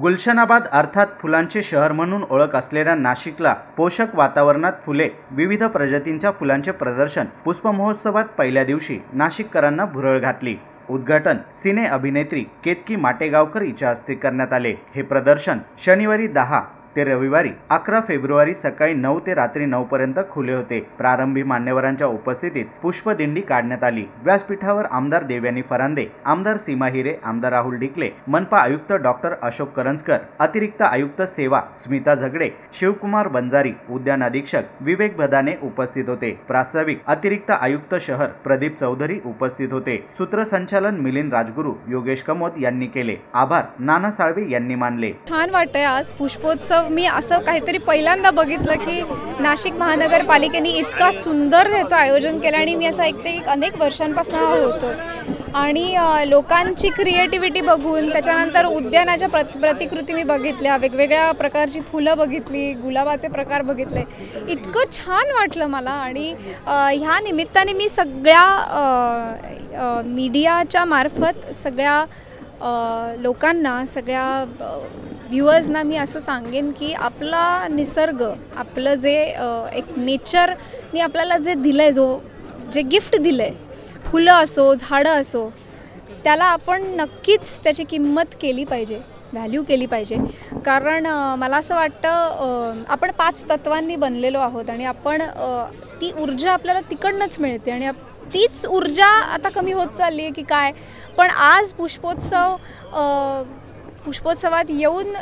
गुलशनाबाद अर्थात फुलांचे शहर म्हणून ओळख असलेल्या नाशिकला पोषक वातावरणात फुले, विविध प्रजातींच्या फुलांचे प्रदर्शन पुष्प महोत्सवात पहिल्या दिवशी नाशिककरांना भुरळ घातली। उद्घाटन सिने अभिनेत्री केतकी माटेगावकर हिच्या हस्ते करण्यात आले। हे प्रदर्शन शनिवारी 10 ते रविवारी 11 फेब्रुवारी सकाळी 9 ते रात्री 9 पर्यंत खुले होते। प्रारंभी मान्यवरांच्या उपस्थितीत पुष्पदिंडी काढण्यात आली। व्यासपीठावर आमदार देवयानी फरांदे, आमदार सीमा हिरे, आमदार राहुल डिकले, मनपा आयुक्त डॉक्टर अशोक करंजकर, अतिरिक्त आयुक्त सेवा स्मिता झगडे, शिवकुमार बंजारी, उद्यान अधीक्षक विवेक भदाने उपस्थित होते। प्रास्ताविक अतिरिक्त आयुक्त शहर प्रदीप चौधरी उपस्थित होते। सूत्रसंचालन मिलिंद राजगुरू, योगेश कमोद यांनी केले। आभार नाना साळवे यांनी मानले। छान वाटतंय आज पुष्पोत्सव मी असं काहीतरी पहिल्यांदा बघितलं की नाशिक महानगरपालिकेने इतका सुंदर त्याचं आयोजन केलं आणि मी असं ऐकते की अनेक वर्षांपासून होतो आणि लोकांची क्रिएटिव्हिटी बघून त्याच्यानंतर उद्यानाच्या प्रतिकृती मी बघितल्या, वेगवेगळ्या प्रकारची फुलं बघितली, गुलाबाचे प्रकार बघितले, इतकं छान वाटलं मला। आणि ह्या निमित्ताने मी सगळ्या मीडियाच्या मार्फत सगळ्या लोकांना, सगळ्या व्ह्युअर्सना मी असं सांगेन की आपला निसर्ग, आपलं जे एक नेचरने आपल्याला जे दिलं आहे, जे गिफ्ट दिलं आहे, फुलं असो, झाडं असो, त्याला आपण नक्कीच त्याची किंमत केली पाहिजे, व्हॅल्यू केली पाहिजे। कारण मला असं वाटतं आपण 5 तत्वांनी बनलेलो आहोत आणि आपण ती ऊर्जा आपल्याला तिकडनंच मिळते आणि तीच ऊर्जा आता कमी होत चालली आहे की काय। पण आज पुष्पोत्सवात येऊन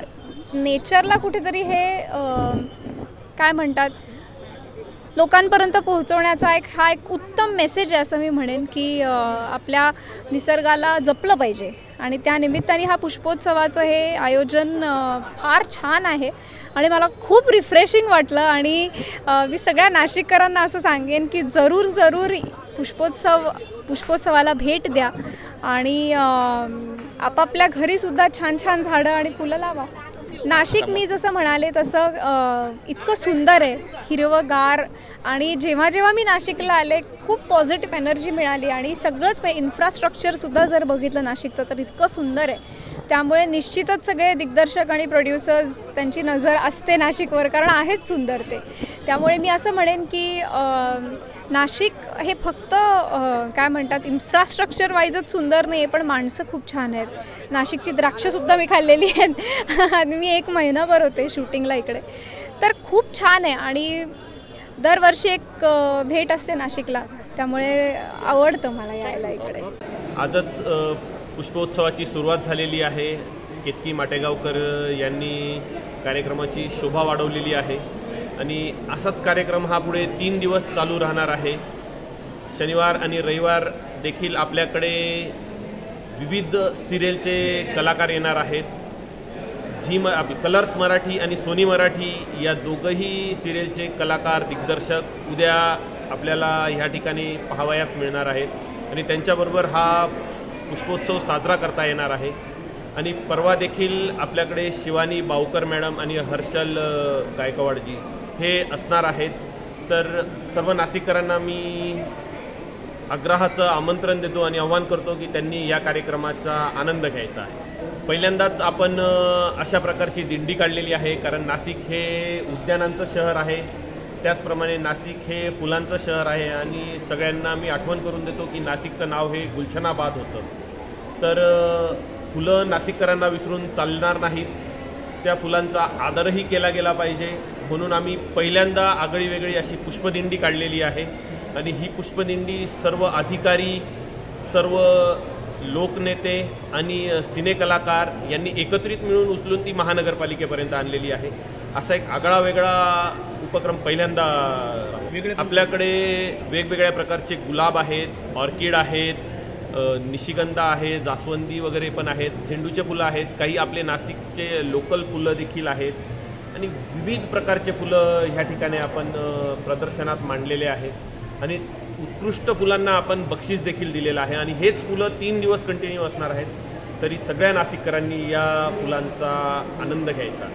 नेचरला कुठेतरी हे काय म्हणतात लोकांपर्यंत पोहोचवण्याचा हा एक उत्तम मेसेज आहे असं मी म्हणेन की आपल्या निसर्गाला जपलं पाहिजे। आणि त्या निमित्ताने हा पुष्पोत्सवाचं हे आयोजन फार छान आहे आणि मला खूप रिफ्रेशिंग वाटलं। आणि मी सगळ्या नाशिककरांना असं सांगेन की जरूर पुष्पोत्सवाला भेट द्या आणि आपापल्या घरीसुद्धा छान छान झाडं आणि फुलं लावा। नाशिक मी जसं म्हणाले तसं इतकं सुंदर आहे, हिरवंगार, आणि जेव्हा मी नाशिकला आले खूप पॉझिटिव्ह एनर्जी मिळाली आणि सगळंच इन्फ्रास्ट्रक्चरसुद्धा जर बघितलं नाशिकचं तर इतकं सुंदर आहे। त्यामुळे निश्चितच सगळे दिग्दर्शक आणि प्रोड्युसर्स त्यांची नजर असते नाशिकवर, कारण आहेच सुंदर ते। त्यामुळे मी असं म्हणेन की नाशिक हे फक्त काय म्हणतात इन्फ्रास्ट्रक्चर वाईजच सुंदर नाही आहे, पण माणसं खूप छान आहेत। नाशिकची द्राक्षंसुद्धा मी खाल्लेली आहेत आणि मी 1 महिनाभर होते शूटिंगला इकडे, तर खूप छान आहे आणि दरवर्षी एक भेट असते नाशिकला, त्यामुळे आवडतं मला यायला इकडे। आजच पुष्पोत्सवाची सुरुवात झालेली आहे। केतकी माटेगावकर यांनी कार्यक्रमाची शोभा वाढवलेली आहे आणि असाच कार्यक्रम हा पुढे 3 दिवस चालू राहणार आहे। शनिवार आणि रविवार देखील आपल्याकडे विविध सिरियलचे कलाकार येणार आहेत। कलर्स मराठी आणि सोनी मराठी या दोघंही सिरियलचे कलाकार, दिग्दर्शक उद्या आपल्याला ह्या ठिकाणी पाहावयास मिळणार आहेत आणि त्यांच्याबरोबर हा पुष्पोत्सव साजरा करता येणार आहे। आणि परवा देखील आपल्याकडे शिवानी बावकर मॅडम आणि हर्षल गायकवाडजी हे असणार आहेत। तर सर्व नाशिककरांना मी आग्रहाचं आमंत्रण देतो आणि आवाहन करतो की त्यांनी या कार्यक्रमाचा आनंद घ्यायचा आहे। पहिल्यांदाच आपण अशा प्रकारची दिंडी काढलेली आहे, कारण नाशिक हे उद्यानांचं शहर आहे, त्याचप्रमाणे नाशिक हे फुलांचं शहर आहे आणि सगळ्यांना मी आठवण करून देतो की नाशिकचं नाव हे गुलशनाबाद होतं। तर फुलं नाशिककरांना विसरून चालणार नाहीत, त्या फुलांचा आदरही केला गेला पाहिजे, म्हणून आम्ही पहिल्यांदा आगळी वेगळी अशी पुष्पदिंडी काढलेली आहे। आणि ही पुष्पदिंडी सर्व अधिकारी, सर्व लोकनेते आणि सिनेकलाकार यांनी एकत्रित मिळून उचलून ती महानगरपालिकेपर्यंत आणलेली आहे। असा एक आगळा वेगळा उपक्रम पहिल्यांदा आपल्याकडे वेगवेगळ्या प्रकारचे गुलाब आहेत, ऑर्किड आहेत, निशिगंधा आहे, जास्वंदी वगैरे पण आहेत, झेंडूचे फुलं आहेत, काही आपले नाशिकचे लोकल फुलं देखील आहेत आणि विविध प्रकारचे फुलं ह्या ठिकाणी आपण प्रदर्शनात मांडलेले आहेत आणि उत्कृष्ट फुलांना आपण बक्षीस देखील दिलेलं आहे आणि हेच फुलं 3 दिवस कंटिन्यू असणार आहेत। तरी सगळ्या नाशिककरांनी या फुलांचा आनंद घ्यायचा।